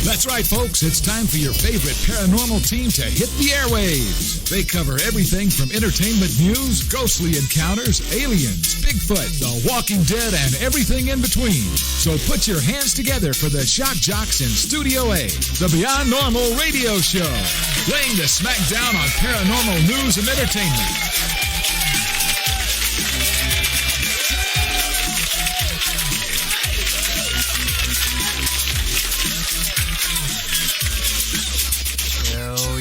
That's right, folks. It's time for your favorite paranormal team to hit the airwaves. They cover everything from entertainment news, ghostly encounters, aliens, Bigfoot, The Walking Dead, and everything in between. So put your hands together for the Shock Jocks in Studio A, the Beyond Normal radio show, laying the smackdown on paranormal news and entertainment.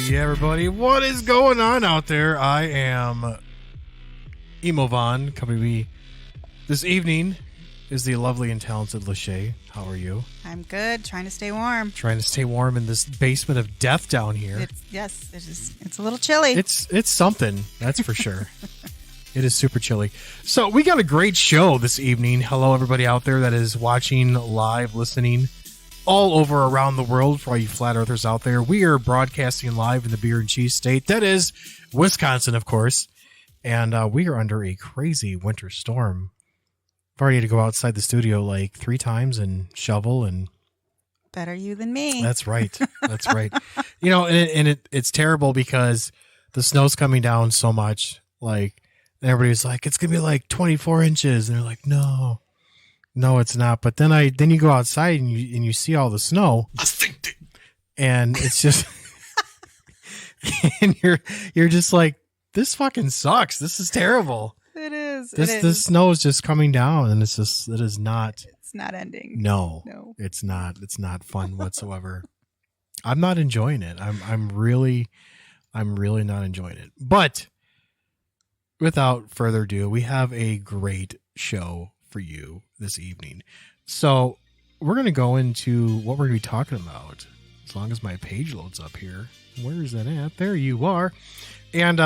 Yeah, everybody, what is going on out there? I am Emo-Von. Coming to me this evening is the lovely and talented LaShae. How are you? I'm good. Trying to stay warm. Trying to stay warm in this basement of death down here. It's a little chilly. It's something, that's for sure. It is super chilly. So we got a great show this evening. Hello, everybody out there that is watching live, listening all over around the world. For all you flat earthers out there, we are broadcasting live in the beer and cheese state that is Wisconsin, of course, and we are under a crazy winter storm. I've already had to go outside the studio like 3 times and shovel. And better you than me. That's right. That's right. You know, and it's terrible because the snow's coming down so much. Like, everybody's like, it's gonna be like 24 inches, and they're like, no, it's not. But then you go outside and you see all the snow, and it's just, and you're just like, this fucking sucks. This is terrible. It is. This snow is just coming down, and it is not. It's not ending. No, it's not. It's not fun whatsoever. I'm not enjoying it. I'm really not enjoying it. But without further ado, we have a great show for you this evening. So we're going to go into what we're going to be talking about, as long as my page loads up here. Where is that at? There you are. And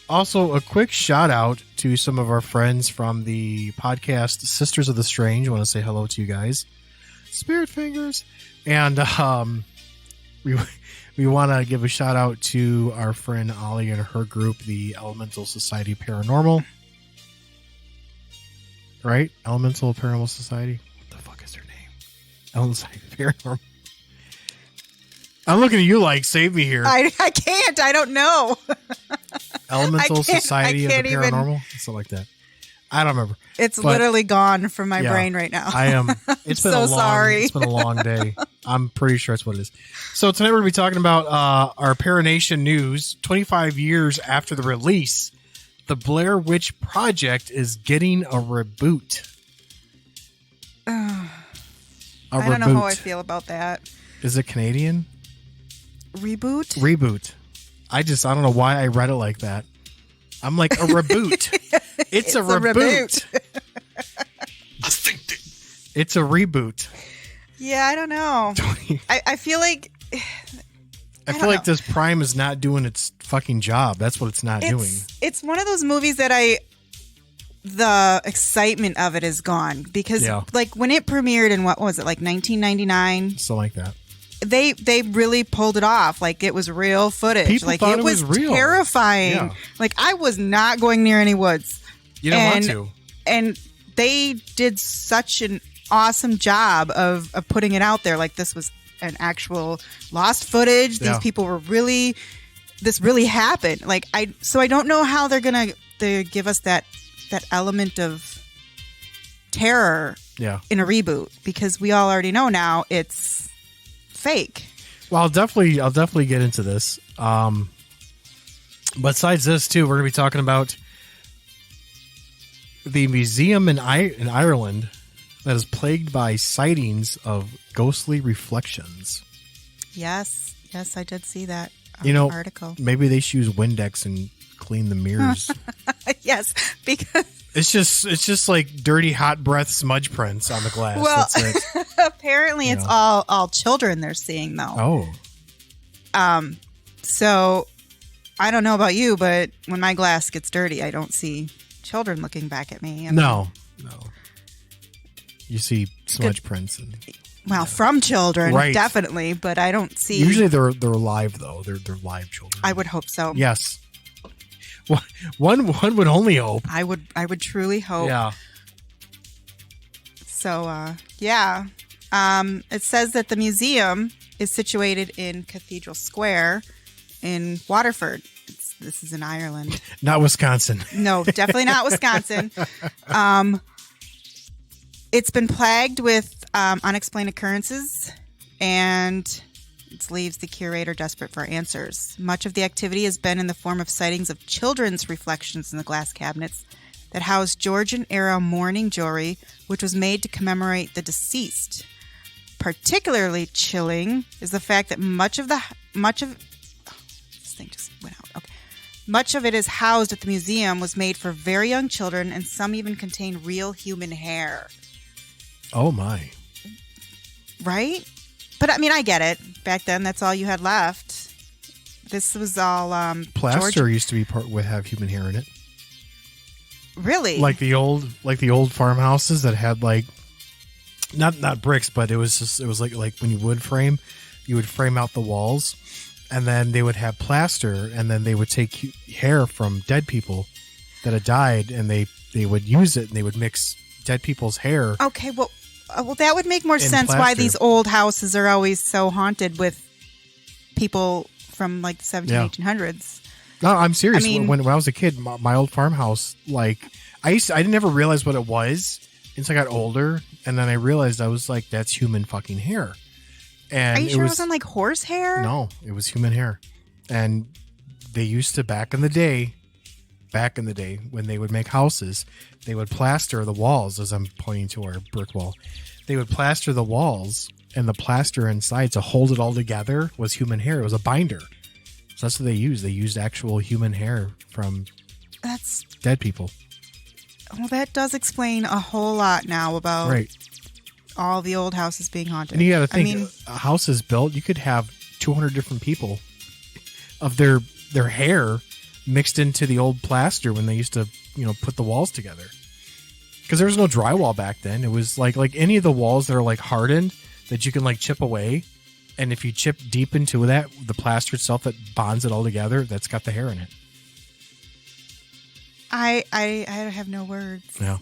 also a quick shout out to some of our friends from the podcast Sisters of the Strange. I want to say hello to you guys. Spirit fingers. And we want to give a shout out to our friend Ollie and her group, the Elemental Society Paranormal. Right? Elemental Paranormal Society. What the fuck is their name? Elemental Society Paranormal. I'm looking at you like, save me here. I can't. I don't know. Elemental Society of the Paranormal? Something like that. I don't remember. It's literally gone from my brain right now. I am. It's been sorry. It's been a long day. I'm pretty sure that's what it is. So tonight we're going to be talking about our Paranation news. 25 years after the release, the Blair Witch Project is getting a reboot. I don't know how I feel about that. Is it Canadian? Reboot. I don't know why I read it like that. I'm like, a reboot. It's a reboot. It's a reboot. Yeah, I don't know. I feel like I feel like this Prime is not doing its fucking job. That's what it's not doing. It's one of those movies that the excitement of it is gone because like when it premiered in what was it, like 1999? Something like that. They really pulled it off. Like it was real footage. People like thought it was real. Terrifying. Yeah. Like I was not going near any woods. You don't want to. And they did such an awesome job of putting it out there. Like this was an actual lost footage. These people were this really happened. Like I don't know how they're gonna give us that element of terror in a reboot, because we all already know now it's fake. Well, I'll definitely get into this. Besides this too, we're gonna be talking about the museum in Ireland that is plagued by sightings of ghostly reflections. Yes, I did see that article. Maybe they should use Windex and clean the mirrors. Yes, because it's just like dirty hot breath smudge prints on the glass. Well, that's it. Apparently it's all children they're seeing though. Oh. So I don't know about you, but when my glass gets dirty, I don't see children looking back at me. No. You see smudge prints and from children, definitely, but I don't see. Usually they're alive though. They're live children. I would hope so. Yes. One would only hope. I would truly hope. Yeah. So, yeah. It says that the museum is situated in Cathedral Square in Waterford. This is in Ireland. Not Wisconsin. No, definitely not Wisconsin. It's been plagued with unexplained occurrences, and it leaves the curator desperate for answers. Much of the activity has been in the form of sightings of children's reflections in the glass cabinets that house Georgian-era mourning jewelry, which was made to commemorate the deceased. Particularly chilling is the fact that much of this thing just went out. Okay. Much of it is housed at the museum was made for very young children, and some even contain real human hair. Oh my! Right? But I mean, I get it. Back then, that's all you had left. This was all plaster used to be have human hair in it. Really? Like the old farmhouses that had like not bricks, but it was like when you would frame out the walls, and then they would have plaster, and then they would take hair from dead people that had died, and they would use it, and they would mix dead people's hair. Okay, well, that would make more sense plaster. Why these old houses are always so haunted with people from like the 1800s. No, I'm serious. I mean, when I was a kid, my old farmhouse, like I never realized what it was until I got older, and then I realized I was like, that's human fucking hair. And are you sure it wasn't like horse hair? No, it was human hair. And they used to back in the day when they would make houses, they would plaster the walls, as I'm pointing to our brick wall. They would plaster the walls, and the plaster inside to hold it all together was human hair. It was a binder. So that's what they used. They used actual human hair from dead people. Well, that does explain a whole lot now about right. all the old houses being haunted. And you got to think, a house is built, you could have 200 different people of their hair mixed into the old plaster when they used to, put the walls together. Because there was no drywall back then. It was like any of the walls that are like hardened that you can like chip away. And if you chip deep into that, the plaster itself that bonds it all together, that's got the hair in it. I have no words. Yeah.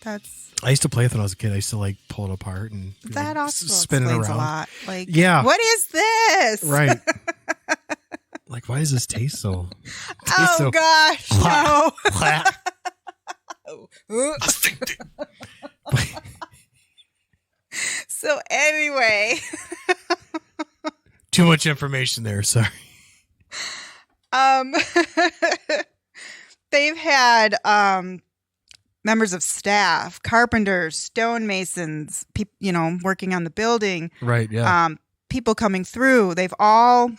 I used to play with it when I was a kid. I used to like pull it apart and that also spin it around a lot. Like, yeah, what is this? Right. Like, why does this taste so? Gosh, no. So anyway, too much information there. Sorry. They've had members of staff, carpenters, stonemasons, working on the building. Right. Yeah. People coming through. They've all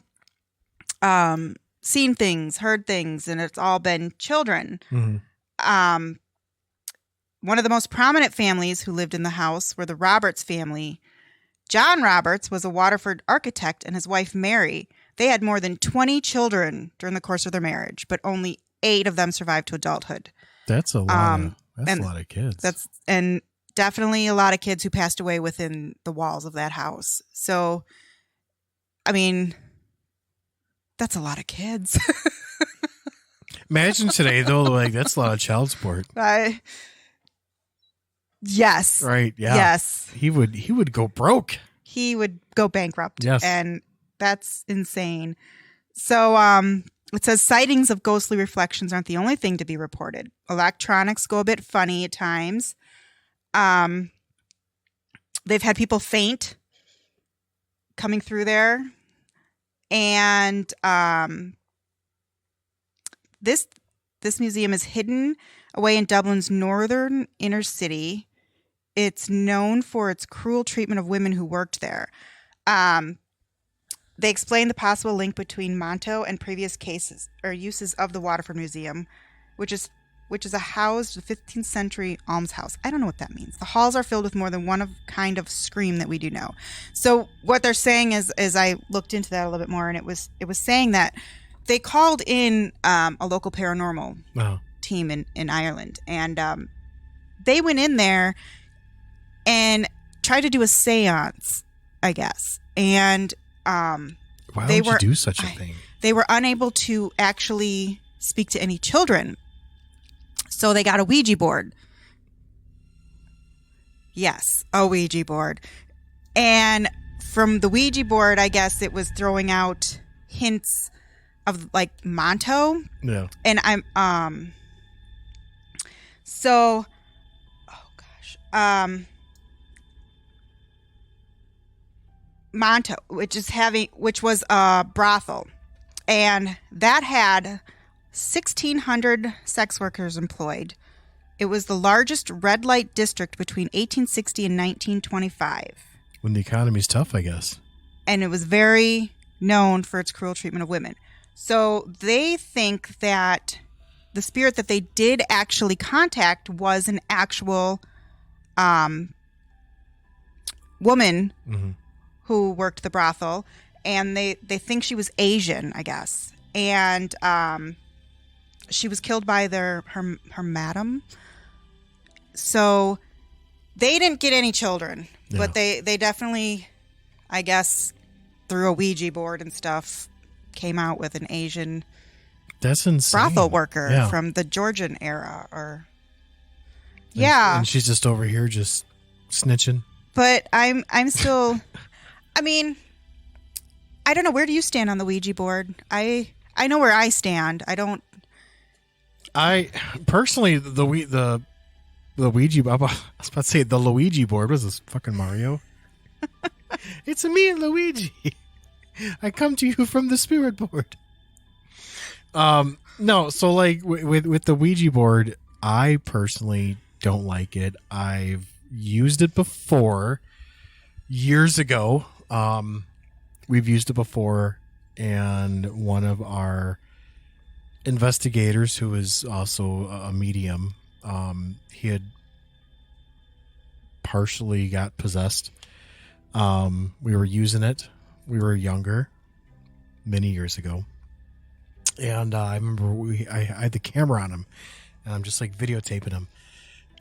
seen things, heard things, and it's all been children. Mm-hmm. One of the most prominent families who lived in the house were the Roberts family. John Roberts was a Waterford architect, and his wife Mary. They had more than 20 children during the course of their marriage, but only 8 of them survived to adulthood. That's a lot. That's a lot of kids. And definitely a lot of kids who passed away within the walls of that house. So, I mean, that's a lot of kids. Imagine today, though, like that's a lot of child support. Yes. Right. Yeah. Yes. He would go broke. He would go bankrupt. Yes. And that's insane. So, it says sightings of ghostly reflections aren't the only thing to be reported. Electronics go a bit funny at times. They've had people faint coming through there. And this museum is hidden away in Dublin's northern inner city. It's known for its cruel treatment of women who worked there. They explain the possible link between Monto and previous cases or uses of the Waterford Museum, which is a housed 15th century almshouse. I don't know what that means. The halls are filled with more than one kind of scream that we do know. So what they're saying is I looked into that a little bit more, and it was saying that they called in a local paranormal team in Ireland, and they went in there and tried to do a seance, I guess. And why would you do such a thing? They were unable to actually speak to any children. So they got a Ouija board. Yes, a Ouija board. And from the Ouija board, I guess it was throwing out hints of like Monto. Yeah. And I'm so oh gosh. Monto, which was a brothel. And that had 1,600 sex workers employed. It was the largest red light district between 1860 and 1925. When the economy's tough, I guess. And it was very known for its cruel treatment of women. So they think that the spirit that they did actually contact was an actual woman who worked the brothel. And they think she was Asian, I guess. And she was killed by her madam. So they didn't get any children. Yeah. But they definitely, I guess, through a Ouija board and stuff, came out with an Asian That's insane. brothel worker from the Georgian era. And she's just over here just snitching. But I'm still, I mean, I don't know. Where do you stand on the Ouija board? I know where I stand. I personally, the Ouija, I was about to say the Luigi board. Was this fucking Mario? It's me, Luigi. I come to you from the spirit board. No, so like with the Ouija board, I personally don't like it. I've used it before years ago. We've used it before, and one of our investigators, who is also a medium, he had partially got possessed. We were using it. We were younger, many years ago, and I remember I had the camera on him, and I'm just like videotaping him,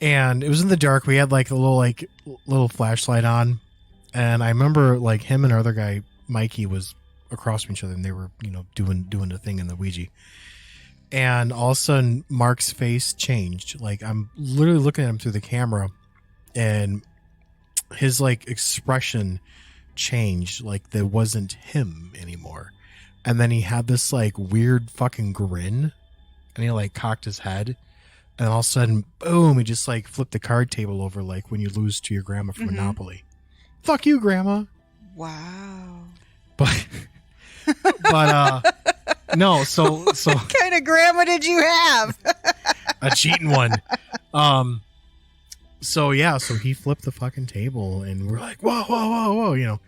and it was in the dark. We had like a little flashlight on, and I remember like him and our other guy, Mikey, was across from each other, and they were doing the thing in the Ouija. And all of a sudden, Mark's face changed. Like, I'm literally looking at him through the camera, and his like expression changed. Like, there wasn't him anymore. And then he had this like weird fucking grin, and he like cocked his head, and all of a sudden, boom! He just like flipped the card table over, like when you lose to your grandma for Monopoly. Fuck you, grandma. Wow. But no, so what kind of grandma did you have? A cheating one. So he flipped the fucking table, and we're like, whoa,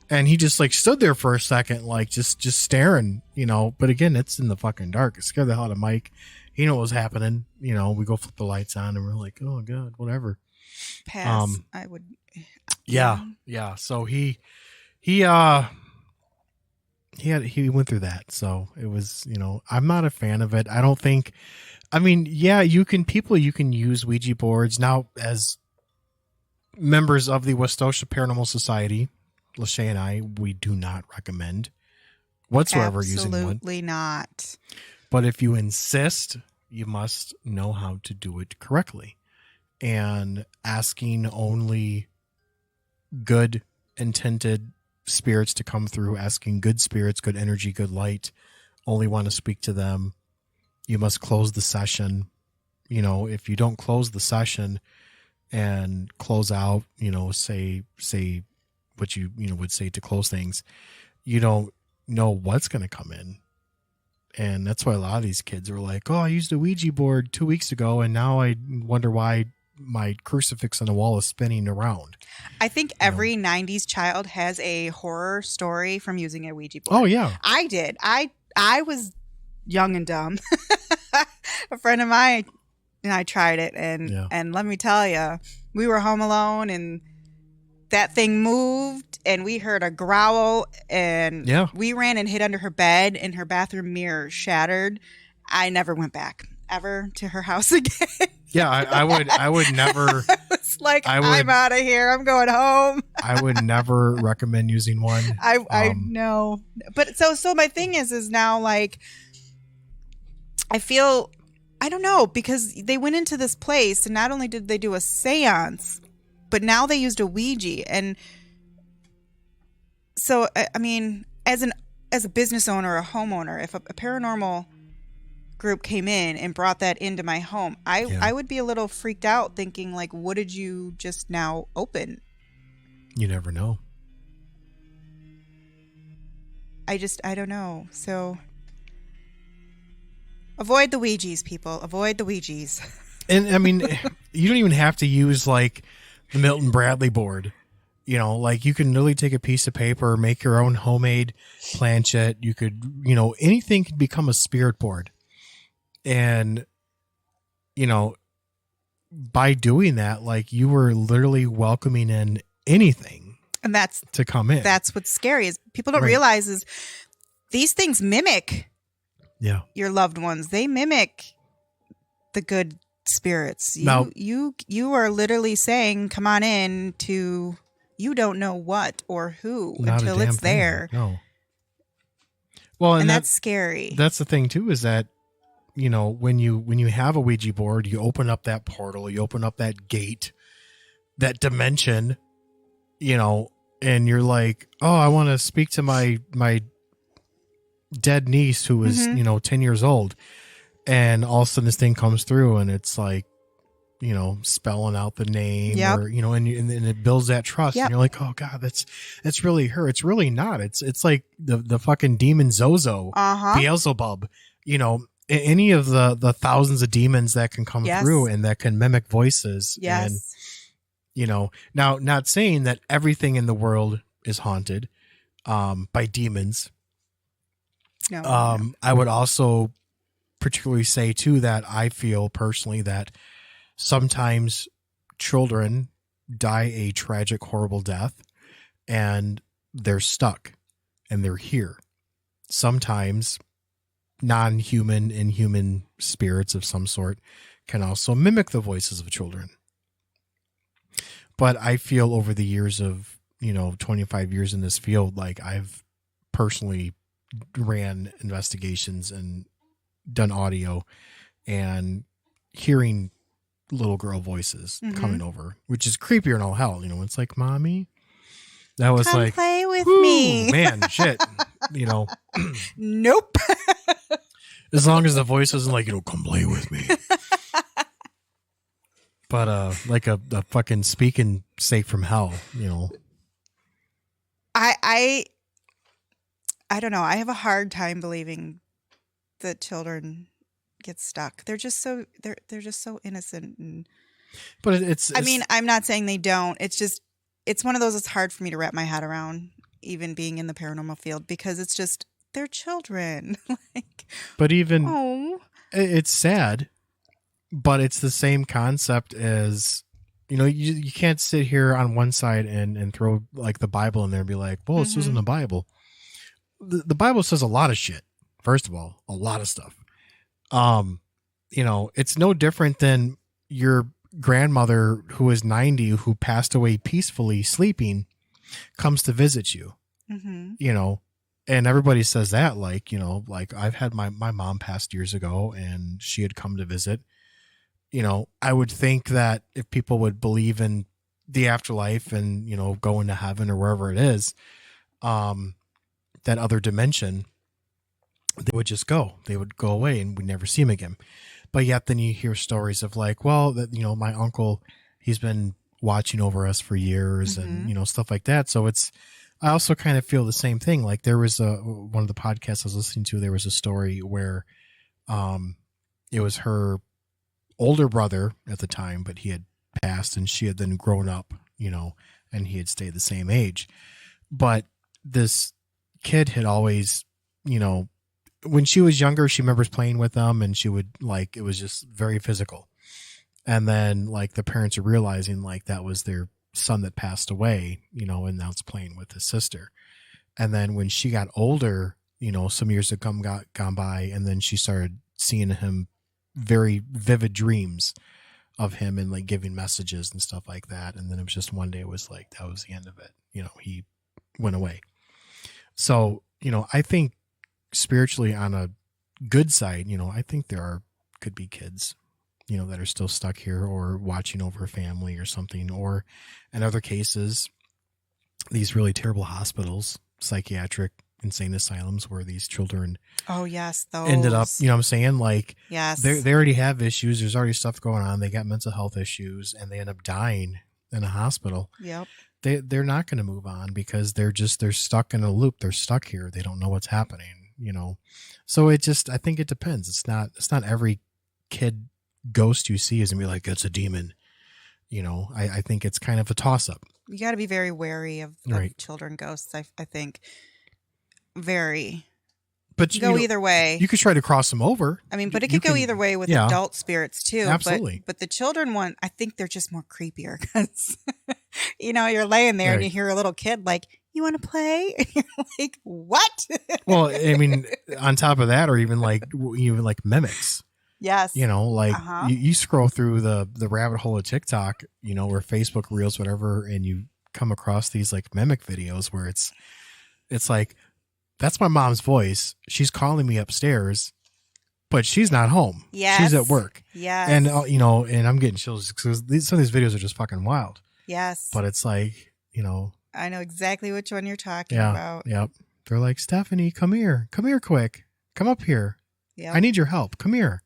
and he just like stood there for a second, like just staring, but again, it's in the fucking dark. It scared the hell out of Mike. He knew what was happening. We go flip the lights on, and we're like, oh god, whatever. Pass. I would. Yeah. So he went through that. So it was, I'm not a fan of it. I don't think, you can use Ouija boards now as members of the Westosha Paranormal Society. LaShae and I, we do not recommend whatsoever using one. Absolutely not. But if you insist, you must know how to do it correctly. And asking only good intended spirits to come through, asking good spirits, good energy, good light, only want to speak to them. You must close the session. If you don't close the session and close out, say what you would say to close things, you don't know what's going to come in. And that's why a lot of these kids are like, oh, I used a Ouija board 2 weeks ago, and now I wonder why my crucifix on the wall is spinning around. I think every 90s child has a horror story from using a Ouija board. Oh, yeah. I did. I was young and dumb. A friend of mine and I tried it, and let me tell you, we were home alone, and that thing moved, and we heard a growl, and we ran and hid under her bed, and her bathroom mirror shattered. I never went back ever to her house again. Yeah, I would never. I was like, I'm out of here. I'm going home. I would never recommend using one. I know, but so my thing is now, like, I feel, I don't know, because they went into this place, and not only did they do a seance, but now they used a Ouija. And so, I mean, as a business owner or a homeowner, if a paranormal group came in and brought that into my home, I would be a little freaked out, thinking like, what did you just now open? You never know. I don't know. So avoid the Ouijas, people. Avoid the Ouijas. And I mean, you don't even have to use like the Milton Bradley board. You know, like you can really take a piece of paper, make your own homemade planchette. You could, you know, anything could become a spirit board. And, you know, by doing that, like you were literally welcoming in anything. And that's to come in. That's what's scary is people don't realize is these things mimic your loved ones. They mimic the good spirits. You are literally saying, come on in to you don't know what or who until it's there. No. Well, and that's scary. That's the thing too, is that, you know, when you have a Ouija board, you open up that portal, you open up that gate, that dimension, you know, and you're like, oh, I want to speak to my dead niece who was, you know, 10 years old. And all of a sudden this thing comes through and it's like, you know, spelling out the name or, you know, and it builds that trust. And you're like, oh God, that's really her. It's really not. It's like the fucking demon Zozo, Beelzebub, you know, any of the thousands of demons that can come through and that can mimic voices. And, you know, now not saying that everything in the world is haunted by demons. No. I would also particularly say too that I feel personally that sometimes children die a tragic, horrible death and they're stuck and they're here. Sometimes non-human and human spirits of some sort can also mimic the voices of children. But I feel over the years of, you know, 25 years in this field, like I've personally ran investigations and done audio and hearing little girl voices coming over, which is creepier than all hell. You know, it's like, mommy, that was come like, play with me, man, shit, you know, nope. As long as the voice isn't like, you know, come play with me. But like a fucking speaking safe from hell, you know. I don't know. I have a hard time believing that children get stuck. They're just so innocent. And but it's I mean, I'm not saying they don't. It's just it's one of those that's hard for me to wrap my head around, even being in the paranormal field, because it's just they're children. Like, but even it's sad. But it's the same concept as, you know, you can't sit here on one side and throw like the Bible in there and be like, well, this isn't the Bible. The Bible says a lot of shit. First of all, a lot of stuff. You know, it's no different than your grandmother who is 90, who passed away peacefully sleeping, comes to visit you, you know, and everybody says that, like, you know, like I've had my mom passed years ago and she had come to visit. You know, I would think that if people would believe in the afterlife and, you know, go into heaven or wherever it is, that other dimension, they would just go. They would go away and we'd never see them again. But yet then you hear stories of like, well, that, you know, my uncle, he's been watching over us for years and, you know, stuff like that. So I also kind of feel the same thing. Like there was one of the podcasts I was listening to, there was a story where it was her older brother at the time, but he had passed and she had then grown up, you know, and he had stayed the same age. But this kid had always, you know, when she was younger, she remembers playing with them and she would like, it was just very physical. And then like the parents are realizing like that was their son that passed away, you know, and now it's playing with his sister. And then when she got older, you know, some years had gone by and then she started seeing him very vivid dreams of him and like giving messages and stuff like that. And then it was just one day it was like, that was the end of it. You know, he went away. So, you know, I think spiritually on a good side, you know, I think could be kids that are still stuck here or watching over a family or something. Or in other cases, these really terrible hospitals, psychiatric insane asylums where these children Oh yes, those ended up, what I'm saying? Like, yes, they already have issues. There's already stuff going on. They got mental health issues and they end up dying in a hospital. Yep. They're not going to move on because they're stuck in a loop. They're stuck here. They don't know what's happening, So I think it depends. It's not every kid ghost you see is going to be like, it's a demon. I think it's kind of a toss up. You got to be very wary of children ghosts. I think very. But go either way. You could try to cross them over. I mean, but it could go either way with adult spirits too. Absolutely. But the children one, I think they're just more creepier because, you're laying there and you hear a little kid like, you want to play? And you're like, what? Well, I mean, on top of that, or even like mimics. Yes. You scroll through the rabbit hole of TikTok, or Facebook Reels, whatever, and you come across these like mimic videos where it's like, that's my mom's voice. She's calling me upstairs, but she's not home. Yes. She's at work. Yes. And, and I'm getting chills because some of these videos are just fucking wild. Yes. But it's like, I know exactly which one you're talking about. Yep. They're like, Stephanie, come here. Come here quick. Come up here. Yep. I need your help. Come here.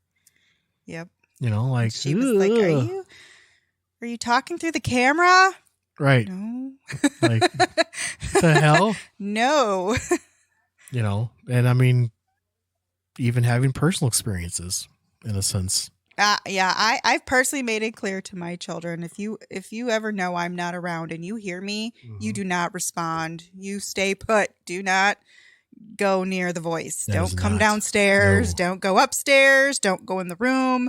Yep. Like, she was like, are you talking through the camera? Right. No. Like, the hell? No. And I mean, even having personal experiences in a sense. I've personally made it clear to my children, if you ever know I'm not around and you hear me, you do not respond. You stay put. Do not go near the voice. Don't come downstairs. No. Don't go upstairs. Don't go in the room.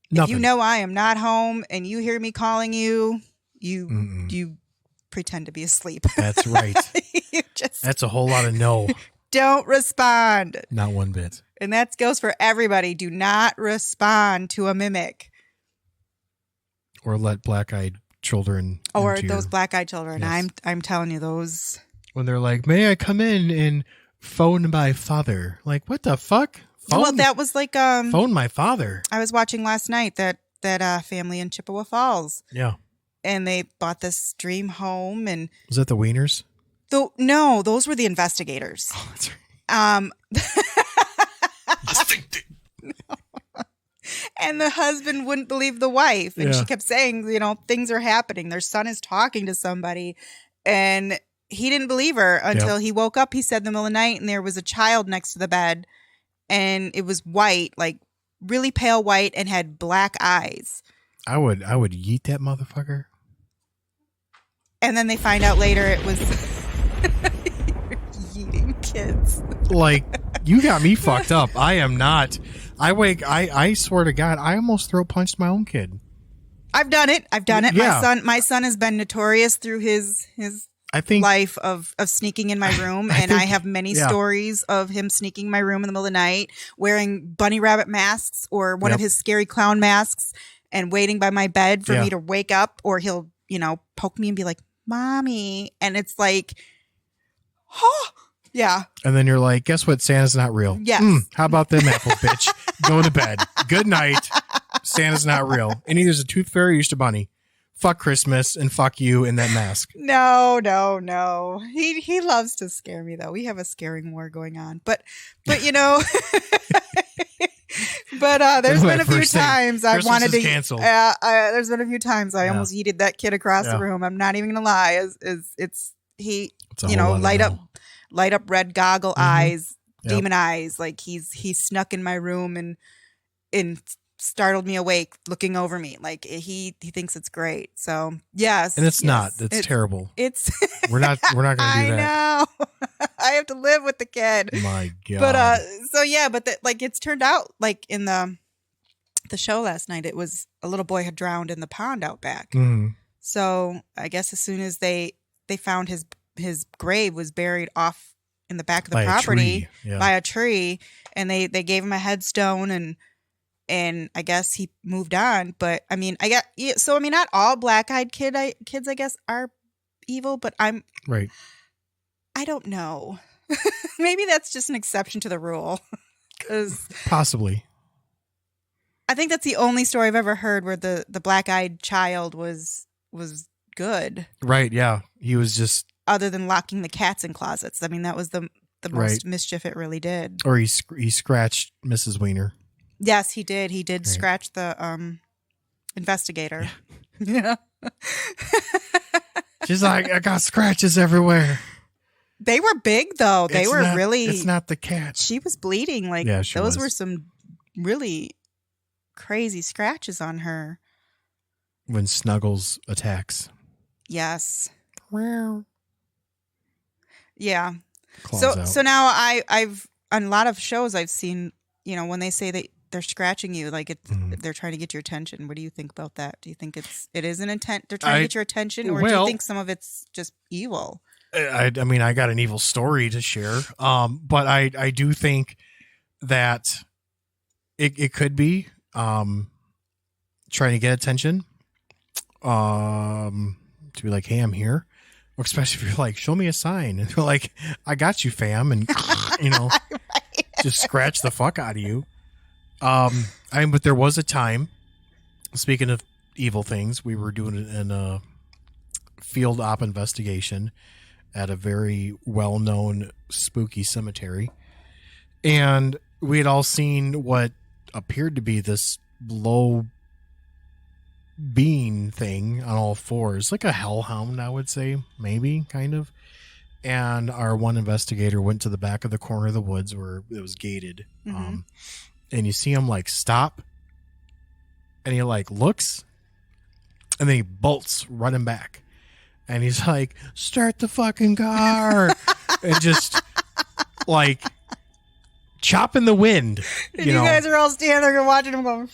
Nothing. If you know I am not home and you hear me calling you, you pretend to be asleep. That's right. That's a whole lot of no. Don't respond. Not one bit. And that goes for everybody. Do not respond to a mimic. Or let black-eyed children. Or those black-eyed children. Yes. I'm telling you, those. When they're like, may I come in and phone my father? Like, what the fuck? Well, that was like phone my father. I was watching last night that family in Chippewa Falls. Yeah. And they bought this dream home and was that the Wieners? No, those were the investigators. Oh, that's right. And the husband wouldn't believe the wife. And she kept saying, things are happening. Their son is talking to somebody. And he didn't believe her until he woke up, he said, in the middle of the night, and there was a child next to the bed. And it was white, like really pale white, and had black eyes. I would yeet that motherfucker. And then they find out later it was yeeting kids. Like, you got me fucked up. I am not. I swear to God, I almost throat punched my own kid. I've done it. Yeah. My son has been notorious through his life of sneaking in my room. I have many stories of him sneaking in my room in the middle of the night, wearing bunny rabbit masks or one of his scary clown masks and waiting by my bed for me to wake up, or he'll, poke me and be like, Mommy. And it's like, oh, yeah. And then you're like, guess what? Santa's not real. Yes. How about them apples, bitch? Go to bed. Good night. Santa's not real. And either there's a tooth fairy or just a bunny. Fuck Christmas and fuck you in that mask. No. He loves to scare me though. We have a scaring war going on. But there's been a few times I wanted to cancel. There's been a few times I almost yeeted that kid across the room. I'm not even gonna lie. It's light up red goggle eyes, demon eyes. Like he snuck in my room and startled me awake, looking over me. Like he thinks it's great. So yes, and it's not. It's terrible. It's we're not gonna do that. I know. I have to live with the kid. My God. But it's turned out like in the show last night, it was a little boy had drowned in the pond out back. Mm-hmm. So I guess as soon as they found his grave was buried off in the back of the property by a tree, and they gave him a headstone and I guess he moved on. But I mean, not all black-eyed kids I guess are evil, but I'm right. I don't know. Maybe that's just an exception to the rule. 'Cause possibly. I think that's the only story I've ever heard where the black-eyed child was good. Right, yeah. He was just... Other than locking the cats in closets. I mean, that was the most mischief it really did. Or he scratched Mrs. Wiener. Yes, he did. He did scratch the investigator. Yeah. She's like, I got scratches everywhere. They were big, though. It's not the cat. She was bleeding. Like, those were some really crazy scratches on her. When Snuggles attacks. Yes. Wow. Yeah. Claws So now I've on a lot of shows I've seen, you know, when they say that they're scratching you, like they're trying to get your attention. What do you think about that? Do you think it is an intent? They're trying to get your attention, or do you think some of it's just evil? I mean, I got an evil story to share, but I do think that it could be trying to get attention. To be like, hey, I'm here. Or especially if you're like, show me a sign, and they're like, I got you, fam, and you know, just scratch the fuck out of you. But there was a time. Speaking of evil things, we were doing a field op investigation at a very well-known spooky cemetery, and we had all seen what appeared to be this low being thing on all fours, like a hellhound, I would say, maybe, kind of. And our one investigator went to the back of the corner of the woods where it was gated. And you see him like stop, and he like looks, and then he bolts running back, and he's like, start the fucking car. And just like chopping the wind. And you guys are all standing there watching him go.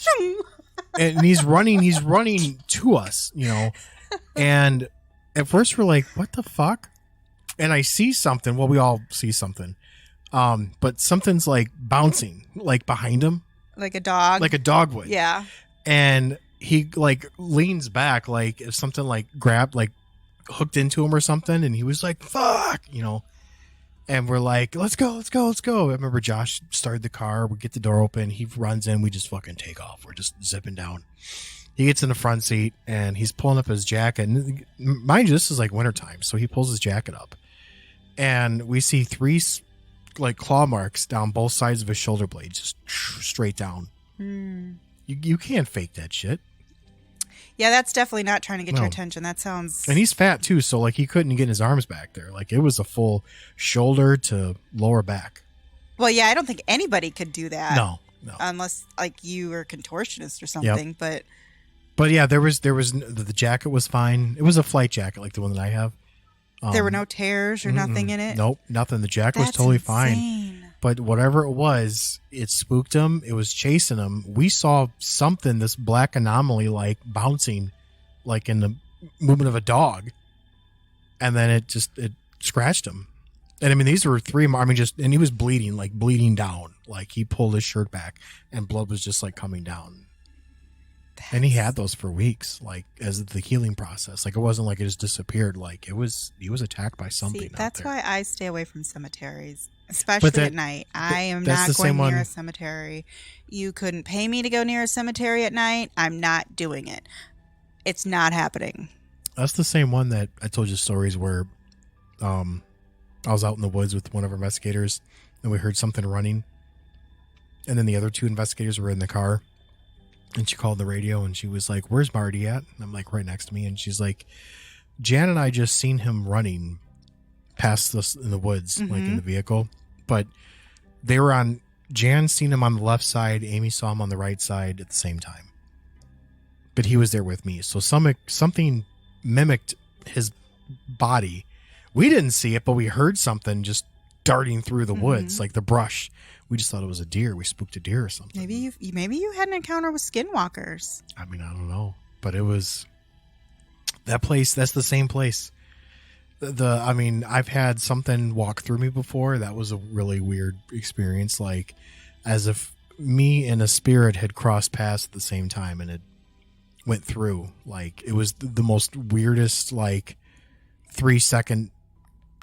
And he's running to us, you know. And at first we're like, what the fuck? And I see something. Well, we all see something. But something's like bouncing, like behind him. Like a dog. Like a dog would. Yeah. And he like leans back, like if something like grabbed, like hooked into him or something. And he was like, fuck, you know. And we're like, let's go. I remember Josh started the car. We get the door open. He runs in. We just fucking take off. We're just zipping down. He gets in the front seat, and he's pulling up his jacket. And mind you, this is like wintertime, so he pulls his jacket up. And we see 3 like claw marks down both sides of his shoulder blade, just straight down. You can't fake that shit. Yeah, that's definitely not trying to get your attention. That sounds... And he's fat, too, so, like, he couldn't get his arms back there. Like, it was a full shoulder to lower back. Well, yeah, I don't think anybody could do that. No. Unless, like, you were a contortionist or something, But, yeah, there was the jacket was fine. It was a flight jacket, like the one that I have. There were no tears or nothing in it? Nope, nothing. The jacket was totally fine. But whatever it was, it spooked him. It was chasing him. We saw something, this black anomaly, like bouncing, like in the movement of a dog. And then it scratched him. And I mean, these were 3, I mean, and he was bleeding, like bleeding down. Like he pulled his shirt back and blood was just like coming down. And he had those for weeks, like as the healing process. Like it wasn't like it just disappeared. Like he was attacked by something. See, that's why I stay away from cemeteries, especially at night. I am not going near a cemetery. You couldn't pay me to go near a cemetery at night. I'm not doing it. It's not happening. That's the same one that I told you stories where I was out in the woods with one of our investigators and we heard something running. And then the other 2 investigators were in the car. And she called the radio and she was like, where's Marty at? And I'm like, right next to me. And she's like, Jan and I just seen him running past us in the woods, like in the vehicle. But they were on, Jan seen him on the left side. Amy saw him on the right side at the same time. But he was there with me. So something mimicked his body. We didn't see it, but we heard something just darting through the woods, like the brush. We just thought it was a deer. We spooked a deer or something. Maybe you had an encounter with skinwalkers. I mean, I don't know, but it was that place. That's the same place. I mean, I've had something walk through me before. That was a really weird experience. Like as if me and a spirit had crossed paths at the same time and it went through. Like it was the most weirdest, like 3-second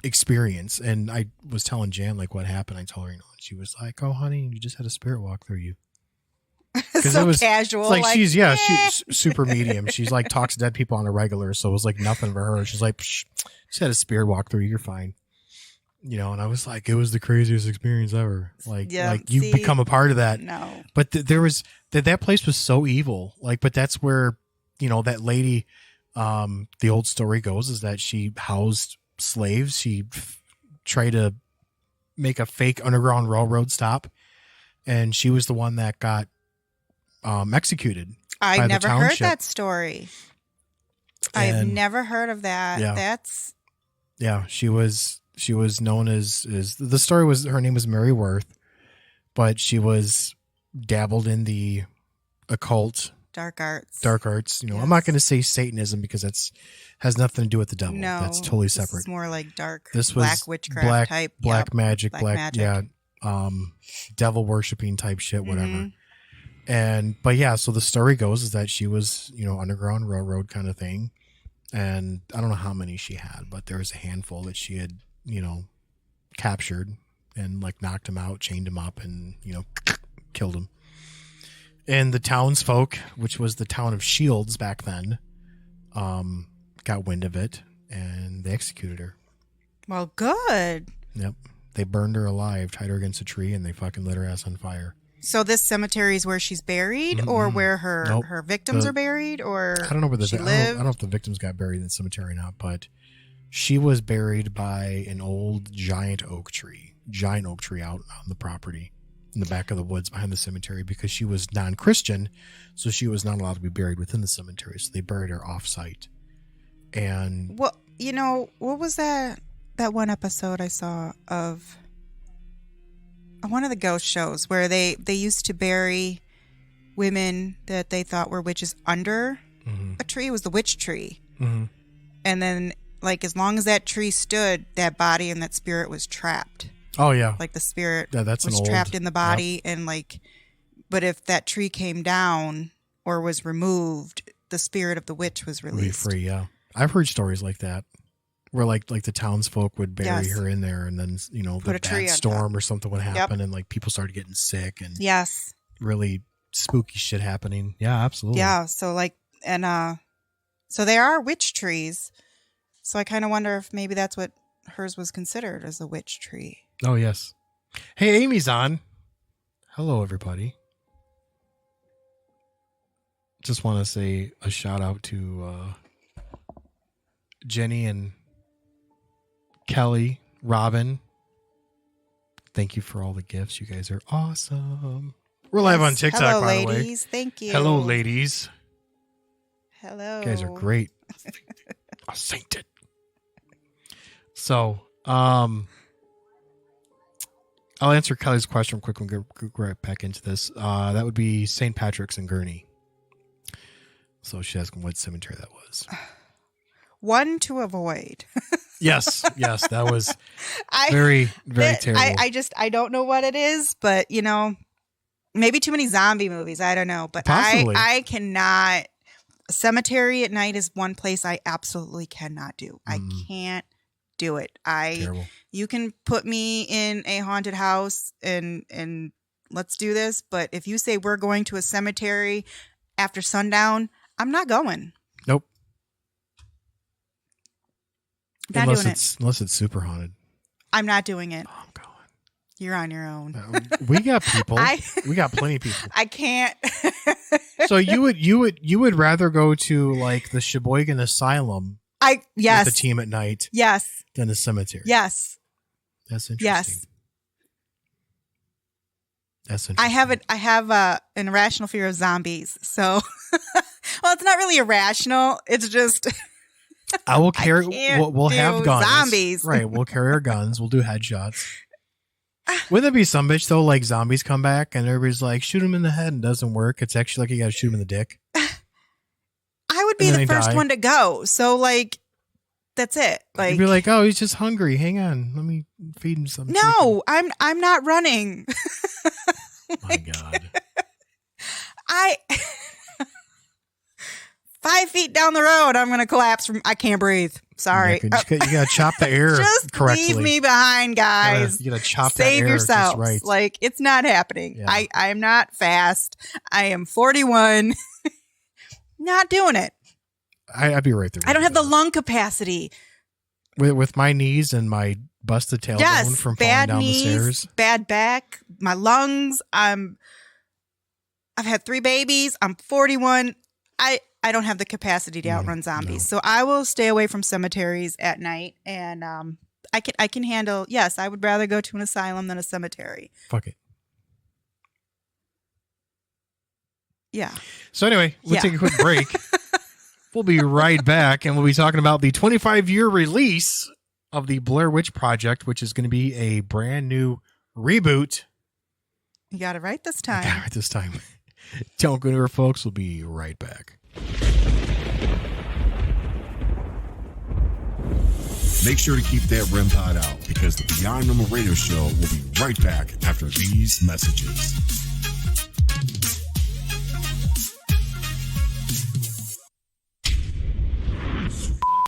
experience. And I was telling Jan like what happened. I told her, and she was like, oh honey, you just had a spirit walk through you. So casual. It's like she's super medium. She's like talks to dead people on a regular, so it was like nothing for her. She's like, Psh, she had a spirit walk through. You're fine. You know, and I was like, it was the craziest experience ever. Like you become a part of that. No. But there was that place was so evil. Like, but that's where, you know, that lady, the old story goes is that she housed slaves. She tried to make a fake Underground Railroad stop. And she was the one that got executed. I never heard that story. I've never heard of that. Yeah. She was known as the story was her name was Mary Worth, but she was dabbled in the occult, dark arts. You know, yes. I'm not going to say Satanism because has nothing to do with the devil. No, that's totally separate. It's more like dark. This was black witchcraft type, black magic, devil worshiping type shit, whatever. Mm-hmm. But yeah, so the story goes is that she was, you know, Underground Railroad kind of thing. And I don't know how many she had, but there was a handful that she had, you know, captured and like knocked them out, chained them up and, you know, killed them. And the townsfolk, which was the town of Shields back then, got wind of it and they executed her. Well, good. Yep. They burned her alive, tied her against a tree, and they fucking lit her ass on fire. So this cemetery is where she's buried, or where her victims are buried, or I don't know where she lived? I don't know if the victims got buried in the cemetery or not, but she was buried by an old giant oak tree out on the property in the back of the woods behind the cemetery because she was non-Christian, so she was not allowed to be buried within the cemetery. So they buried her off-site. And well, you know, what was that one episode I saw of one of the ghost shows where they used to bury women that they thought were witches under a tree? It was the witch tree. Mm-hmm. And then, like, as long as that tree stood, that body and that spirit was trapped. Oh, yeah. Like, the spirit was trapped in the body. Yep. And, like, but if that tree came down or was removed, the spirit of the witch was released. Be free, yeah. I've heard stories like that. Where like the townsfolk would bury her in there, and then, you know, the bad storm or something would happen, and like people started getting sick, and really spooky shit happening. Yeah, absolutely. Yeah, so like, and so there are witch trees. So I kind of wonder if maybe that's what hers was considered, as a witch tree. Oh yes. Hey, Amy's on. Hello, everybody. Just want to say a shout out to Jenny and Kelly, Robin, thank you for all the gifts. You guys are awesome. We're live on TikTok, hello, by ladies. the way. Thank you. Hello, ladies. Hello. You guys are great. I saint it. So, I'll answer Kelly's question quick and go right back into this. That would be St. Patrick's in Gurney. So she's asking what cemetery that was. One to avoid. Yes, that was very, very terrible. I don't know what it is, but, you know, maybe too many zombie movies. I don't know, but possibly. I cannot. Cemetery at night is one place I absolutely cannot do. I can't do it. Terrible. You can put me in a haunted house and let's do this, but if you say we're going to a cemetery after sundown, I'm not going. Nope. Not doing it. Unless it's super haunted. I'm not doing it. Oh, I'm going. You're on your own. We got people. We got plenty of people. I can't. So you would rather go to like the Sheboygan Asylum? Yes. With the team at night. Yes. Than the cemetery. Yes. That's interesting. Yes. That's interesting. I have an irrational fear of zombies. So, well, it's not really irrational. It's just. I will carry. We'll have guns. Zombies, right? We'll carry our guns. We'll do headshots. Wouldn't it be some bitch though? Like zombies come back and everybody's like, shoot him in the head and it doesn't work. It's actually like you got to shoot him in the dick. I would be the first one to go. So like, that's it. Like you'd be like, oh, he's just hungry. Hang on, let me feed him something. No, I'm not running. My God. 5 feet down the road, I'm going to collapse I can't breathe. Sorry. You got to chop the air just correctly. Leave me behind, guys. You got to chop Save that air yourselves. just right. Like, it's not happening. Yeah. I am not fast. I am 41. Not doing it. I'd be right there. I don't have the lung capacity. With my knees and my busted tailbone from falling down the stairs. Bad back, my lungs. I've had 3 babies. I'm 41. I don't have the capacity to outrun zombies. No. So I will stay away from cemeteries at night. And I can handle, yes, I would rather go to an asylum than a cemetery. Fuck it. Yeah. So anyway, we'll take a quick break. We'll be right back, and we'll be talking about the 25-year release of the Blair Witch Project, which is going to be a brand new reboot. You got it right this time. Got it right this time. Don't go anywhere, folks. We'll be right back. Make sure to keep that REM pod out, because the Beyond Normal Radio Show will be right back after these messages.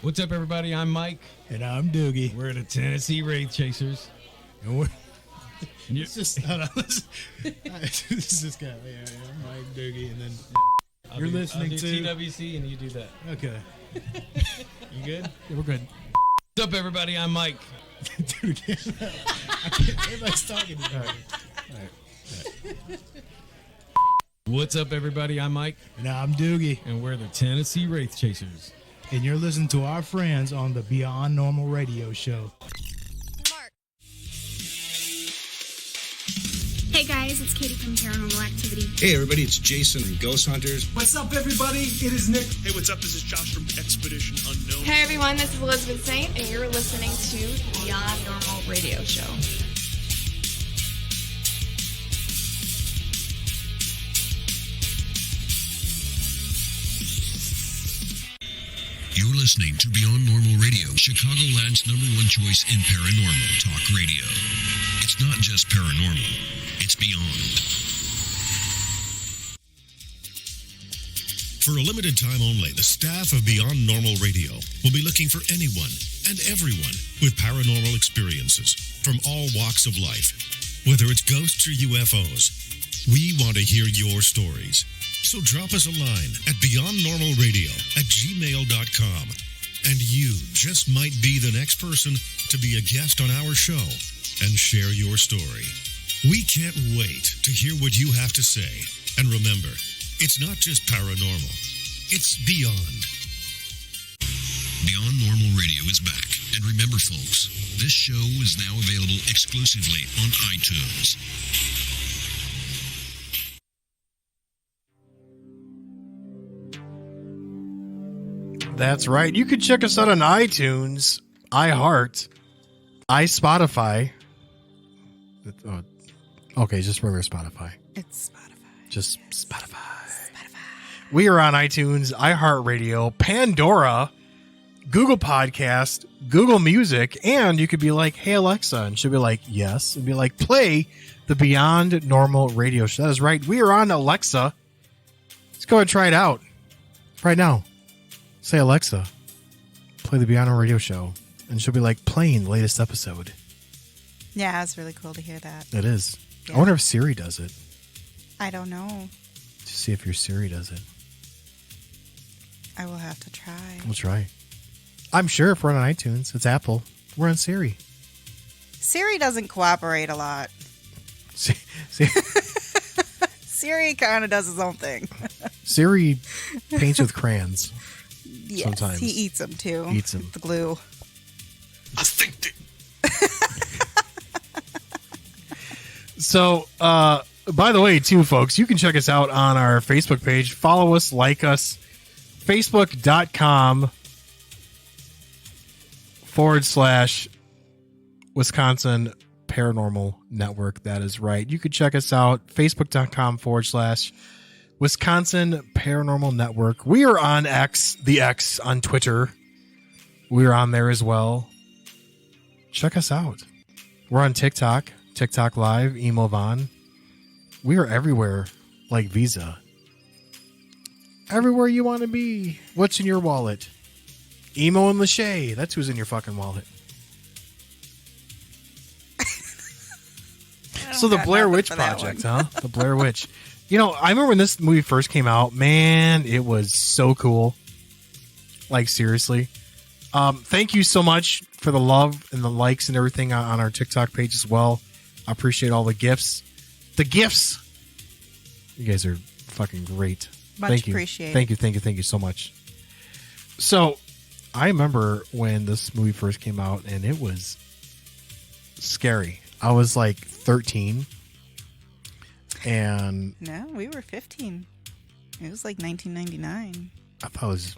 What's up, everybody? I'm Mike. And I'm Doogie. We're the Tennessee Wraith Chasers. And we're... It's just... Hold on. This is this guy. Yeah, Mike, Doogie, and then... Yeah. You're listening to... TWC, and you do that. Okay. You good? Yeah, we're good. What's up, everybody? I'm Mike. Dude, everybody's talking to me. All right. What's up, everybody? I'm Mike. And I'm Doogie. And we're the Tennessee Wraith Chasers. And you're listening to our friends on the Beyond Normal Radio Show. Hey guys, it's Katie from Paranormal Activity. Hey everybody, it's Jason from Ghost Hunters. What's up everybody? It is Nick. Hey, what's up? This is Josh from Expedition Unknown. Hey everyone, this is Elizabeth Saint, and you're listening to Beyond Normal Radio Show. You're listening to Beyond Normal Radio, Chicagoland's #1 choice in paranormal talk radio. It's not just paranormal, it's beyond. For a limited time only, the staff of Beyond Normal Radio will be looking for anyone and everyone with paranormal experiences from all walks of life. Whether it's ghosts or UFOs, we want to hear your stories. So drop us a line at beyondnormalradio@gmail.com, and you just might be the next person to be a guest on our show and share your story. We can't wait to hear what you have to say. And remember, it's not just paranormal, it's beyond. Beyond Normal Radio is back. And remember, folks, this show is now available exclusively on iTunes. That's right. You can check us out on iTunes, iHeart, iSpotify. Okay, just remember Spotify. It's Spotify. Just Spotify. We are on iTunes, iHeartRadio, Pandora, Google Podcast, Google Music, and you could be like, "Hey Alexa," and she'll be like, "Yes," and be like, "Play the Beyond Normal Radio Show." That is right. We are on Alexa. Let's go ahead and try it out right now. Say, "Alexa, play the Beyond Normal Radio Show," and she'll be like, "Playing the latest episode." Yeah, it's really cool to hear that. It is. Yeah. I wonder if Siri does it. I don't know. To see if your Siri does it. I will have to try. We'll try. I'm sure if we're on iTunes, it's Apple. We're on Siri. Siri doesn't cooperate a lot. Siri kind of does his own thing. Siri paints with crayons. Yes, sometimes. he eats them too. Eats them. The glue. I think that... So, by the way, too, folks, you can check us out on our Facebook page. Follow us, like us. Facebook.com/Wisconsin Paranormal Network. That is right. You can check us out. Facebook.com/Wisconsin Paranormal Network. We are on X, the X on Twitter. We're on there as well. Check us out. We're on TikTok Live, Emo-Von. We are everywhere like Visa. Everywhere you want to be. What's in your wallet? Emo and LaShae. That's who's in your fucking wallet. So the Blair Witch Project, huh? The Blair Witch. You know, I remember when this movie first came out, man, it was so cool. Like, seriously. Thank you so much for the love and the likes and everything on our TikTok page as well. I appreciate all the gifts. The gifts! You guys are fucking great. Much appreciated. Thank you so much. So, I remember when this movie first came out, and it was scary. I was like 13. And no, we were 15. It was like 1999. I thought it was...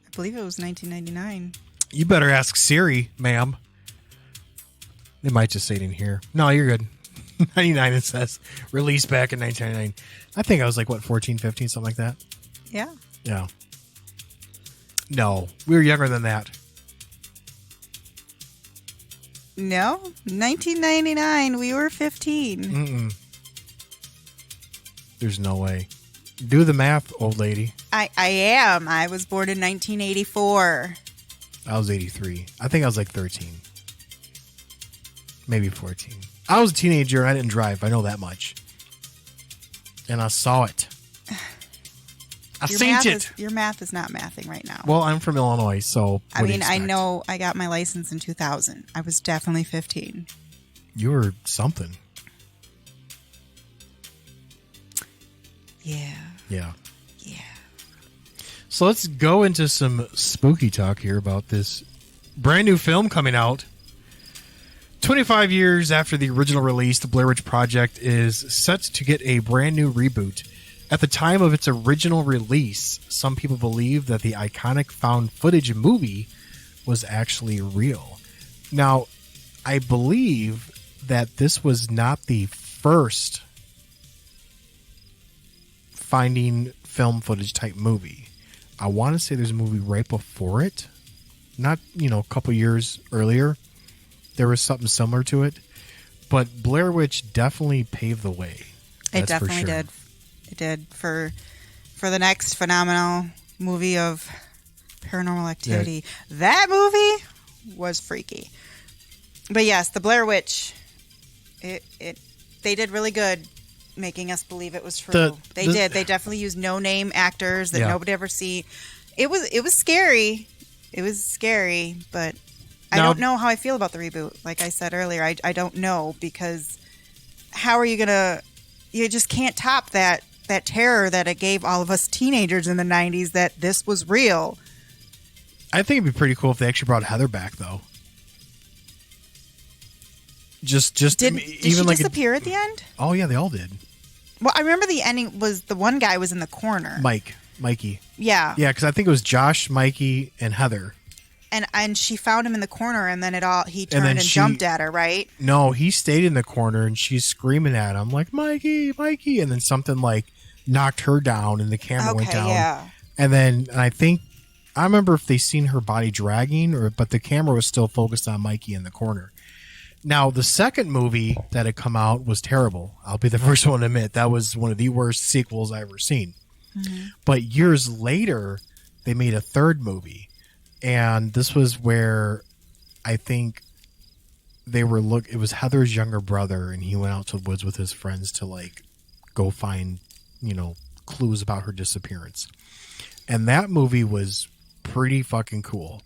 I believe it was 1999. You better ask Siri, ma'am. They might just say it in here. No, you're good. 99 it says. Released back in 1999. I think I was like, what, 14, 15, something like that? Yeah. Yeah. No, we were younger than that. No, 1999. We were 15. Mm-mm. There's no way. Do the math, old lady. I am. I was born in 1984. I was 83. I think I was like 13. Maybe 14. I was a teenager and I didn't drive. I know that much. And I saw it. I seen it. Your math is not mathing right now. Well, I'm from Illinois, so I mean, I know I got my license in 2000. I was definitely 15. You were something. Yeah. Yeah. Yeah. So let's go into some spooky talk here about this brand new film coming out. 25 years after the original release, the Blair Witch Project is set to get a brand new reboot. At the time of its original release, some people believe that the iconic found footage movie was actually real. Now, I believe that this was not the first finding film footage type movie. I want to say there's a movie right before it. Not, a couple years earlier. There was something similar to it. But Blair Witch definitely paved the way. It definitely did. It did for the next phenomenal movie of Paranormal Activity. Yeah. That movie was freaky. But yes, the Blair Witch, they did really good making us believe it was true. They did. They definitely used no-name actors that nobody ever see. It was scary. It was scary, but I don't know how I feel about the reboot. Like I said earlier, I don't know, because how are you gonna? You just can't top that terror that it gave all of us teenagers in the 90s that this was real. I think it'd be pretty cool if they actually brought Heather back, though. Did she disappear at the end? Oh yeah, they all did. Well, I remember the ending was the one guy was in the corner. Mikey. Yeah. Yeah, because I think it was Josh, Mikey, and Heather. And she found him in the corner, and then he turned and jumped at her, right? No, he stayed in the corner, and she's screaming at him like, Mikey, Mikey, and then something like knocked her down, and the camera went down. Yeah. And then I remember if they seen her body dragging, but the camera was still focused on Mikey in the corner. Now, the second movie that had come out was terrible. I'll be the first one to admit that was one of the worst sequels I've ever seen. Mm-hmm. But years later, they made a third movie. And this was where I think it was Heather's younger brother, and he went out to the woods with his friends to go find, clues about her disappearance. And that movie was pretty fucking cool.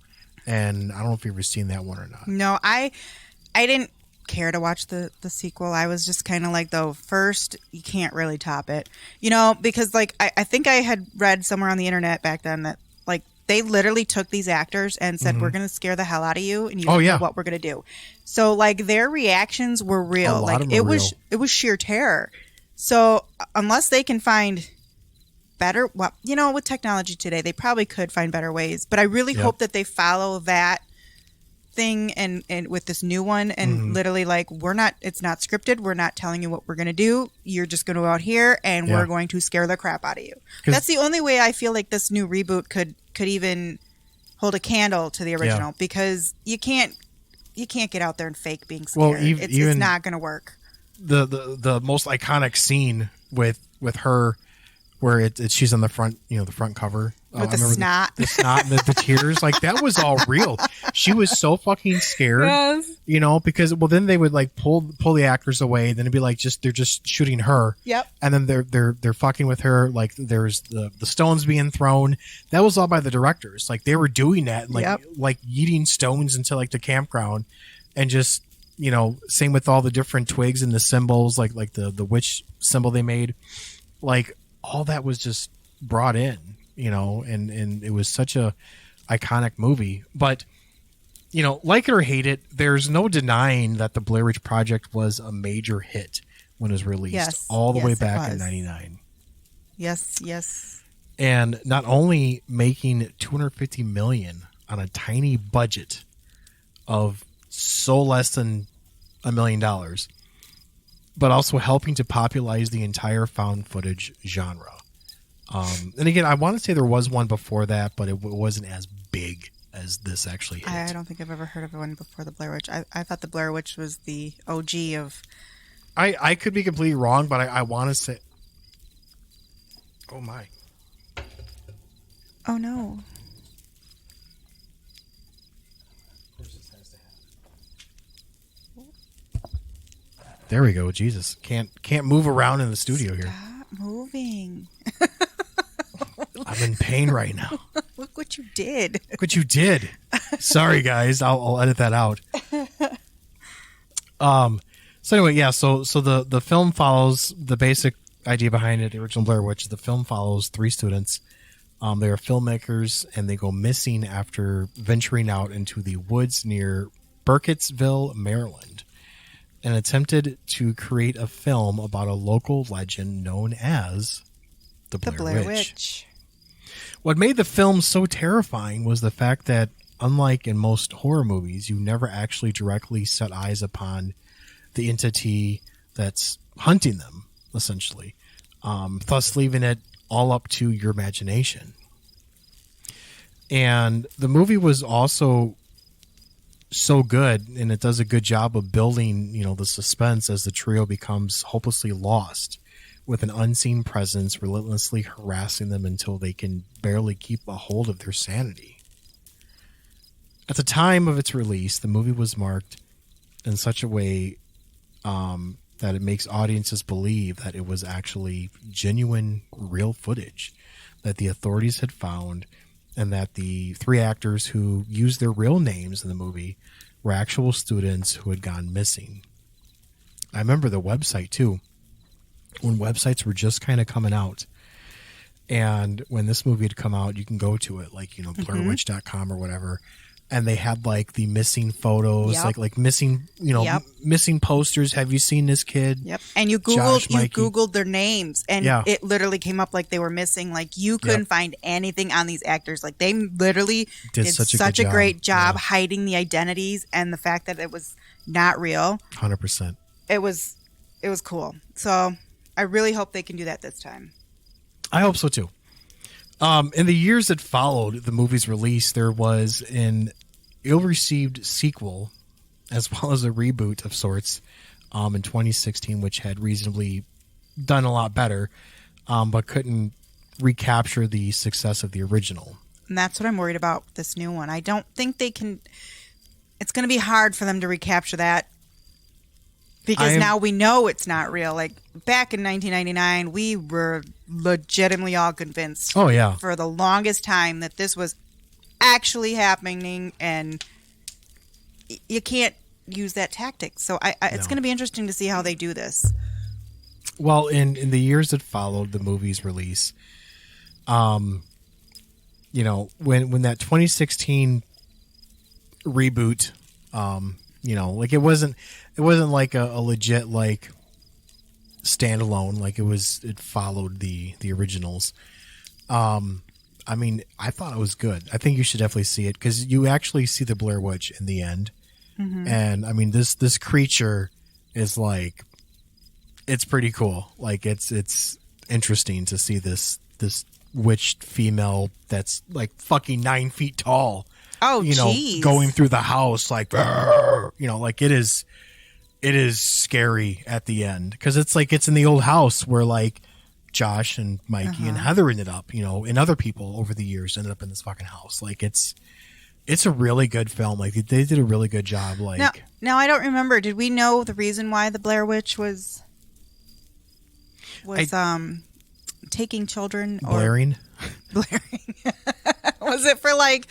And I don't know if you've ever seen that one or not. No, I didn't care to watch the sequel. I was just kind of like, the first, you can't really top it. Because I think I had read somewhere on the internet back then that they literally took these actors and said, we're going to scare the hell out of you, and you don't know what we're going to do. So their reactions were real. It was sheer terror. So unless they can find better, with technology today, they probably could find better ways. But I really hope that they follow that thing and with this new one, and literally it's not scripted. We're not telling you what we're going to do. You're just going to go out here and we're going to scare the crap out of you. That's the only way I feel like this new reboot could even hold a candle to the original, because you can't get out there and fake being scared. Well, it's not going to work. The most iconic scene with her where she's on the front, the front cover. With the snot. The snot and the tears. Like, that was all real. She was so fucking scared. Yes. Because, then they would like pull the actors away. Then it'd be like, they're just shooting her. Yep. And then they're fucking with her. Like, there's the stones being thrown. That was all by the directors. Like, they were doing that, like yeeting stones into like the campground, and just, same with all the different twigs and the symbols, like the witch symbol they made. Like, all that was just brought in, and it was such a iconic movie. But, like it or hate it, there's no denying that the Blair Witch Project was a major hit when it was released, all the way back in 1999. Yes. And not only making $250 million on a tiny budget of so less than $1 million, but also helping to popularize the entire found footage genre. And again, I want to say there was one before that, but it wasn't as big as this actually hit. I don't think I've ever heard of one before the Blair Witch. I thought the Blair Witch was the OG of... I could be completely wrong, but I want to say... Oh, my. Oh, no. There we go. Jesus. Can't move around in the studio here. Stop moving. I'm in pain right now. Look what you did. Look what you did. Sorry, guys. I'll edit that out. So anyway, yeah. So the film follows the basic idea behind it. The original Blair Witch. The film follows 3 students. They are filmmakers, and they go missing after venturing out into the woods near Burkittsville, Maryland, and attempted to create a film about a local legend known as the Blair Witch. What made the film so terrifying was the fact that, unlike in most horror movies, you never actually directly set eyes upon the entity that's hunting them, essentially, thus leaving it all up to your imagination. And the movie was also so good, and it does a good job of building, the suspense as the trio becomes hopelessly lost with an unseen presence relentlessly harassing them until they can barely keep a hold of their sanity. At the time of its release, the movie was marked in such a way that it makes audiences believe that it was actually genuine, real footage that the authorities had found, and that the 3 actors who used their real names in the movie were actual students who had gone missing. I remember the website too, when websites were just kind of coming out. And when this movie had come out, you can go to it, like, BlairWitch.com or whatever. And they had like the missing photos, like missing, missing posters. Have you seen this kid? Yep. And you Googled their names, and it literally came up like they were missing. Like, you couldn't find anything on these actors. Like, they literally did such a great job hiding the identities and the fact that it was not real. 100%. It was cool. So I really hope they can do that this time. I hope so too. In the years that followed the movie's release, there was an ill-received sequel as well as a reboot of sorts in 2016, which had reasonably done a lot better, but couldn't recapture the success of the original. And that's what I'm worried about with this new one. I don't think they can... It's going to be hard for them to recapture that, because now we know it's not real. Like, back in 1999, we were legitimately all convinced for the longest time that this was actually happening, and you can't use that tactic. So it's going to be interesting to see how they do this. Well, in the years that followed the movie's release, when that 2016 reboot, like it wasn't like a legit like standalone, like it followed the originals. I mean, I thought it was good. I think you should definitely see it, because you actually see the Blair Witch in the end. Mm-hmm. And I mean, this creature is like, it's pretty cool. Like, it's interesting to see this witch female that's like fucking 9 feet tall. Oh, geez. Going through the house like, like it is scary at the end, because it's like it's in the old house where like Josh and Mikey and Heather ended up, and other people over the years ended up in this fucking house. Like it's a really good film. Like they did a really good job. Like now I don't remember. Did we know the reason why the Blair Witch was taking children or blaring? Was it for like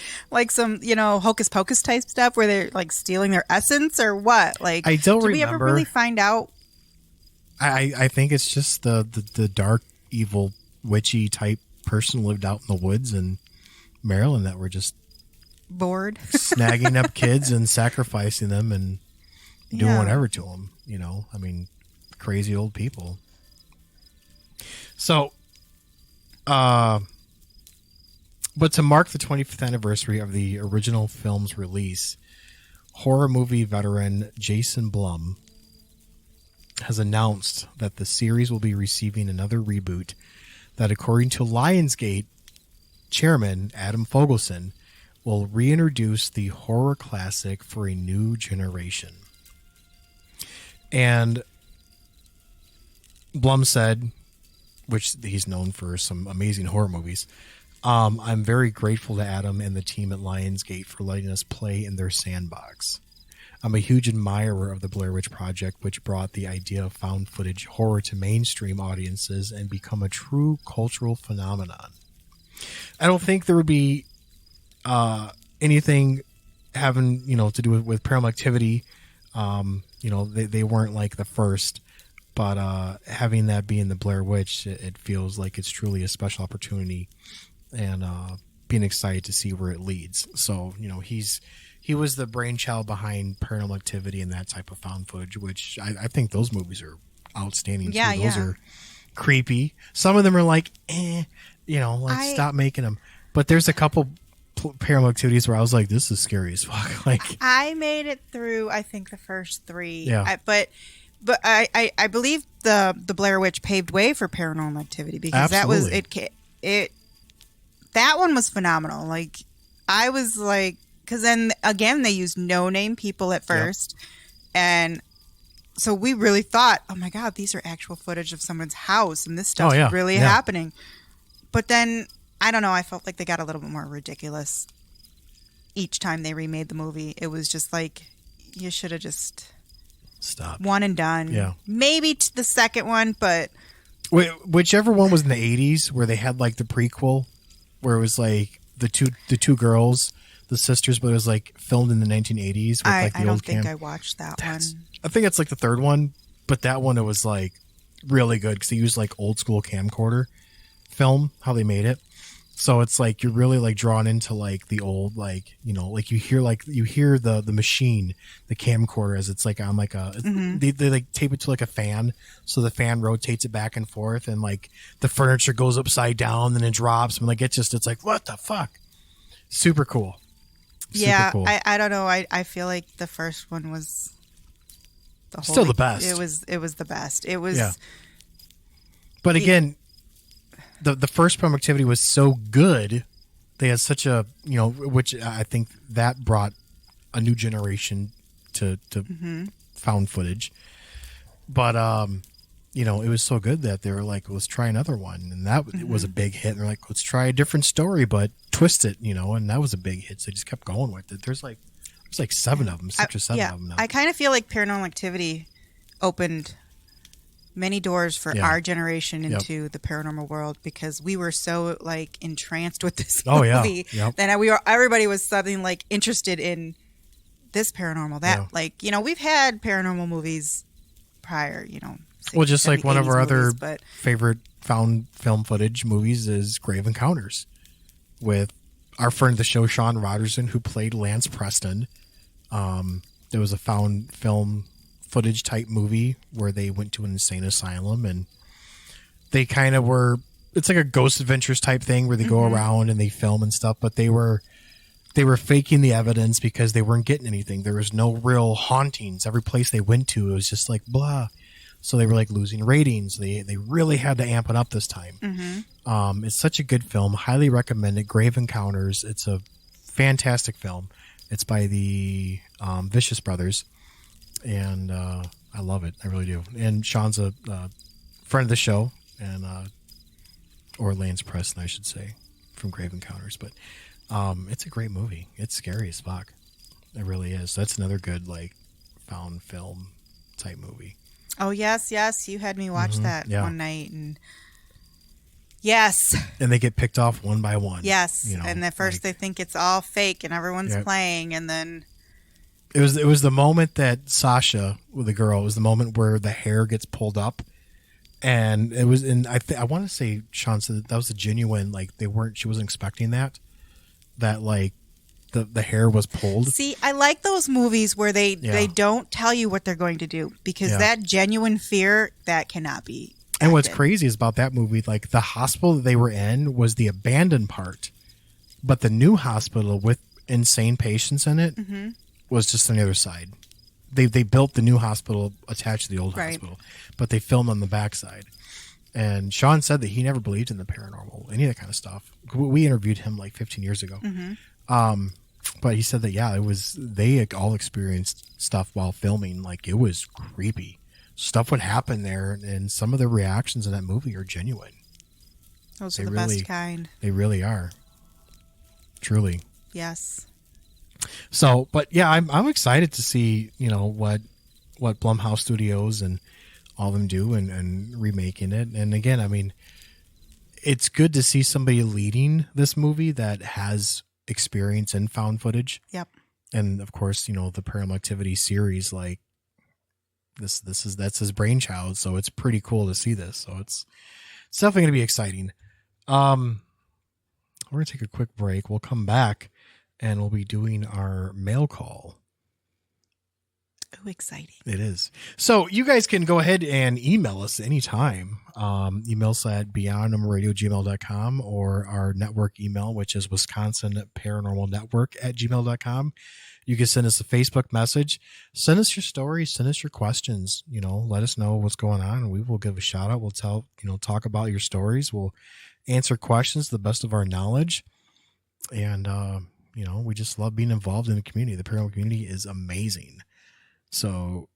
some hocus pocus type stuff where they're like stealing their essence or what? Like I don't remember. Did we ever really find out? I think it's just the dark, evil, witchy type person lived out in the woods in Maryland that were just bored, snagging up kids and sacrificing them and doing whatever to them. I mean, crazy old people. So, but to mark the 25th anniversary of the original film's release, horror movie veteran Jason Blum has announced that the series will be receiving another reboot that, according to Lionsgate chairman Adam Fogelson, will reintroduce the horror classic for a new generation. And Blum said, which he's known for some amazing horror movies, I'm very grateful to Adam and the team at Lionsgate for letting us play in their sandbox. I'm a huge admirer of the Blair Witch Project, which brought the idea of found footage horror to mainstream audiences and become a true cultural phenomenon. I don't think there would be anything having to do with Paranormal Activity. They weren't like the first, but having that be in the Blair Witch, it feels like it's truly a special opportunity, and being excited to see where it leads. So he was the brainchild behind Paranormal Activity and that type of found footage, which I think those movies are outstanding. Yeah, too. Those are creepy. Some of them are like, stop making them. But there's a couple Paranormal Activities where I was like, this is scary as fuck. Like I made it through, I think, the first 3. Yeah. But I believe the Blair Witch paved way for Paranormal Activity because Absolutely. that one was phenomenal. Like I was like, because then again they used no name people at first, and so we really thought, oh my god, these are actual footage of someone's house and this stuff's really happening. But then I don't know, I felt like they got a little bit more ridiculous each time they remade the movie. It was just like, you should have just stopped, one and done. Yeah, maybe the second one, but whichever one was in the 80s where they had like the prequel where it was like the two girls, the sisters, but it was like filmed in the 1980s with like the I don't old think I watched that one. I think it's like the third one, but that one, it was like really good because they used like old school camcorder film, how they made it. So it's like you're really like drawn into like the old, like like you hear the machine, the camcorder, as it's like on like a they like tape it to like a fan, so the fan rotates it back and forth, and like the furniture goes upside down and it drops, and like it's like, what the fuck. Super cool. Yeah, cool. I don't know. I feel like the first one was still the best. It was the best. It was. Yeah. But again, the first Paranormal Activity was so good. They had such a which I think that brought a new generation to found footage. But it was so good that they were like, let's try another one, and that was a big hit. And they're like, let's try a different story, but twist it, and that was a big hit. So they just kept going with it. There's like 7 of them, 6 or 7 of them now. I kind of feel like Paranormal Activity opened many doors for our generation into the paranormal world because we were so like entranced with this movie that everybody was suddenly like interested in this paranormal, that like we've had paranormal movies prior, well, just like one of our other movies, favorite found film footage movies is Grave Encounters with our friend of the show, Sean Rogerson, who played Lance Preston. There was a found film footage type movie where they went to an insane asylum, and they kind of were, it's like a Ghost Adventures type thing where they go around and they film and stuff, but they were faking the evidence because they weren't getting anything. There was no real hauntings. Every place they went to, it was just like blah. So they were like losing ratings. They really had to amp it up this time. It's such a good film. Highly recommend it. Grave Encounters. It's a fantastic film. It's by the Vicious Brothers. And I love it. I really do. And Sean's a friend of the show and or Lance Preston, I should say, from Grave Encounters. But it's a great movie. It's scary as fuck. It really is. That's another good like found film type movie. Oh yes, you had me watch that one night, and yes, and they get picked off one by one. Yes, and at first they think it's all fake and everyone's playing, and then it was the moment that Sasha, with the girl, it was the moment where the hair gets pulled up, and it was in I want to say Sean said that was a genuine, like she wasn't expecting that like the hair was pulled. See, I like those movies where they don't tell you what they're going to do, because that genuine fear, that cannot be acted. And what's crazy is about that movie, like the hospital that they were in was the abandoned part, but the new hospital with insane patients in it was just on the other side. They built the new hospital attached to the old hospital, but they filmed on the backside. And Sean said that he never believed in the paranormal, any of that kind of stuff. We interviewed him like 15 years ago. But he said that, they all experienced stuff while filming. Like, it was creepy. Stuff would happen there, and some of the reactions in that movie are genuine. Those are the best kind. They really are. Truly. Yes. So, but yeah, I'm excited to see, what Blumhouse Studios and all of them do and remaking it. And again, I mean, it's good to see somebody leading this movie that has experience in found footage. Yep. And of course, the Paranormal Activity series, like that's his brainchild. So it's pretty cool to see this. So it's definitely going to be exciting. We're going to take a quick break. We'll come back and we'll be doing our mail call. Oh, exciting. It is. So you guys can go ahead and email us anytime. Email us at beyondnormalradio@gmail.com or our network email, which is Wisconsin Paranormal Network @gmail.com. You can send us a Facebook message. Send us your stories. Send us your questions. Let us know what's going on, and we will give a shout out. We'll talk about your stories. We'll answer questions to the best of our knowledge. And, we just love being involved in the community. The paranormal community is amazing. So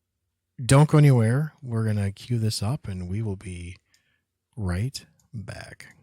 don't go anywhere. We're going to cue this up and we will be right back.